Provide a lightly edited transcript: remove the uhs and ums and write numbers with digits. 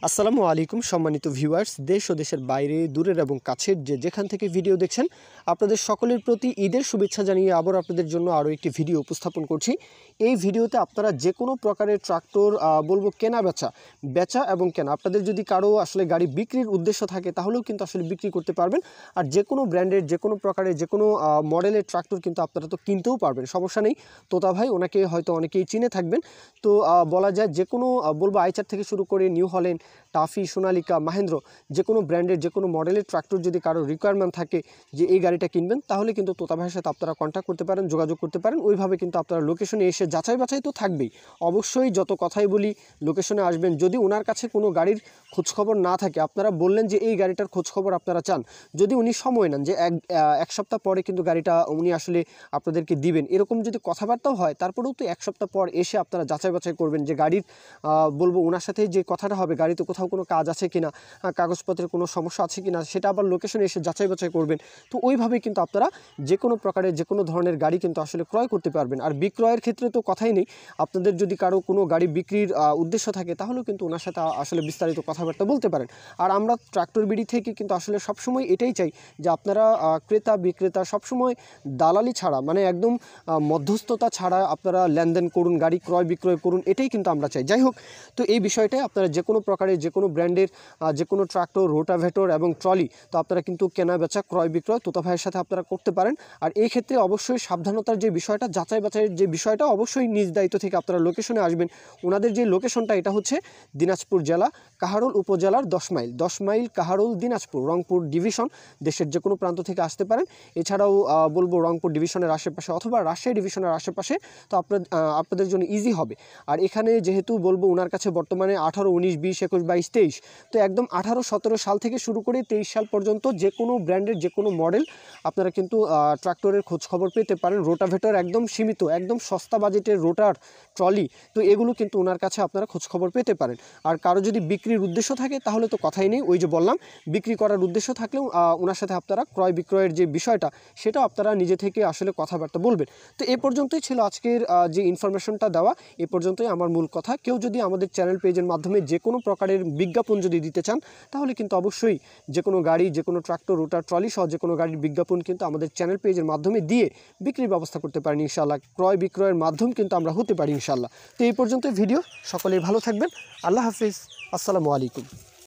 আসসালামু আলাইকুম সম্মানিত ভিউয়ার্স, দেশ ও দেশের বাইরে দূরের এবং কাছের যেখান থেকে ভিডিও দেখছেন আপনাদের সকলের প্রতি ঈদের শুভেচ্ছা জানিয়ে আবার আপনাদের জন্য আরও একটি ভিডিও উপস্থাপন করছি। এই ভিডিওতে আপনারা যে কোনো প্রকারের ট্রাক্টর বলবো কেনা বেচা এবং কেনা, আপনাদের যদি কারো আসলে গাড়ি বিক্রির উদ্দেশ্য থাকে তাহলেও কিন্তু আসলে বিক্রি করতে পারবেন। আর যে কোনো ব্র্যান্ডের যে কোনো প্রকারের যে কোনো মডেলের ট্রাক্টর কিন্তু আপনারা তো কিনতেও পারবেন, সমস্যা নেই। তোতা ভাই ওনাকে হয়তো অনেকেই চিনে থাকবেন। তো বলা যায় যে কোনো বলবো আইচার থেকে শুরু করে নিউ হল্যান্ড, টাফি, সোনালিকা, মাহেন্দ্র যে কোনো ব্র্যান্ডের যে কোনো মডেলের ট্রাক্টর যদি কারো রিকোয়ারমেন্ট থাকে যে এই গাড়িটা কিনবেন, তাহলে কিন্তু তোতা ভাইয়ের সাথে আপনারা কন্ট্যাক্ট করতে পারেন, যোগাযোগ করতে পারেন। ওইভাবে কিন্তু আপনারা লোকেশনে এসে যাচাই বাছাই তো থাকবেই, অবশ্যই যত কথাই বলি লোকেশনে আসবেন। যদি ওনার কাছে কোনো গাড়ির খোঁজখবর না থাকে, আপনারা বললেন যে এই গাড়িটার খোঁজখবর আপনারা চান, যদি উনি সময় নেন যে এক সপ্তাহ পরে কিন্তু গাড়িটা উনি আসলে আপনাদেরকে দিবেন, এরকম যদি কথাবার্তাও হয়, তারপরেও তো এক সপ্তাহ পর এসে আপনারা যাচাই বাছাই করবেন যে গাড়ির বলবো ওনার সাথে যে কথাটা হবে, গাড়িতে কোথাও কোনো কাজ আছে কিনা, কাগজপত্রের কোনো সমস্যা আছে কিনা, সেটা আবার লোকেশনে এসে যাচাই বাছাই করবেন। তো ওইভাবেই কিন্তু আপনারা যে কোনো প্রকারের যে কোনো ধরনের গাড়ি কিন্তু আসলে ক্রয় করতে পারবেন। আর বিক্রয়ের ক্ষেত্রে তো কথাই নেই, আপনাদের যদি কারো কোনো গাড়ি বিক্রির উদ্দেশ্য থাকে তাহলেও কিন্তু ওনার সাথে আসলে বিস্তারিত কথাবার্তা বলতে পারেন। আর আমরা ট্রাক্টর বিডি থেকে কিন্তু আসলে সবসময় এটাই চাই যে আপনারা ক্রেতা বিক্রেতা সবসময় দালালি ছাড়া, মানে একদম মধ্যস্থতা ছাড়া আপনারা লেনদেন করুন, গাড়ি ক্রয় বিক্রয় করুন, এটাই কিন্তু আমরা চাই। যাই হোক, তো এই বিষয়টাই আপনারা যে কোনো প্রকারের যে কোনো ব্র্যান্ডের যে কোনো ট্রাক্টর, রোটাভেটর এবং ট্রলি তো আপনারা কিন্তু কেনা বেচা ক্রয় বিক্রয় তোতা ভাইয়ের সাথে আপনারা করতে পারেন। আর এই ক্ষেত্রে অবশ্যই সাবধানতার যে বিষয়টা, যাচাই বাছাইয়ের যে বিষয়টা, অবশ্যই নিজ দায়িত্ব থেকে আপনারা লোকেশনে আসবেন। ওনাদের যে লোকেশনটা এটা হচ্ছে দিনাজপুর জেলা, কাহারোল উপজেলার 10 মাইল কাহারোল, দিনাজপুর, রংপুর ডিভিশন। দেশের যে কোনো প্রান্ত থেকে আসতে পারেন। এছাড়াও বলবো রংপুর ডিভিশনের আশেপাশে অথবা রাজশাহী ডিভিশনের আশেপাশে, তো আপনাদের জন্য ইজি হবে। আর এখানে যেহেতু বলবো ওনার কাছে বর্তমানে 18, 19, 20, 21, 22, 23, তো একদম 18, 17 সাল থেকে শুরু করে 23 সাল পর্যন্ত যে কোনো ব্র্যান্ডের যে কোনো মডেল আপনারা কিন্তু ট্রাক্টরের খোঁজখবর পেতে পারেন। রোটাভেটর একদম সীমিত, একদম সস্তা বাজেটের রোটার, ট্রলি, তো এগুলো কিন্তু ওনার কাছে আপনারা খোঁজখবর পেতে পারেন। আর কারো যদি বিক্রির উদ্দেশ্য থাকে তাহলে তো কথাই নেই, ওই যে বললাম, বিক্রি করার উদ্দেশ্য থাকলেও ওনার সাথে আপনারা ক্রয় বিক্রয়ের যে বিষয়টা সেটাও আপনারা নিজে থেকে আসলে কথাবার্তা বলবেন। তো এ পর্যন্তই ছিল আজকের যে ইনফরমেশনটা দেওয়া, এ পর্যন্তই আমার মূল কথা। কেউ যদি আমাদের চ্যানেল পেজের মাধ্যমে যে কোনো প্রকারের বিজ্ঞাপন যদি দিতে চান, তাহলে কিন্তু অবশ্যই যে কোনো গাড়ি, যে কোনো ট্রাক্টর, রোটার, ট্রলি সহ যে কোনো গাড়ির বিজ্ঞাপন কিন্তু আমাদের চ্যানেল পেজের মাধ্যমে দিয়ে বিক্রির ব্যবস্থা করতে পারেন ইনশাআল্লাহ। ক্রয় বিক্রয়ের মাধ্যম কিন্তু আমরা হতে পারি ইনশাআল্লাহ। তো এই পর্যন্ত ভিডিও, সকলেই ভালো থাকবেন। আল্লাহ হাফিজ, আসসালামু আলাইকুম।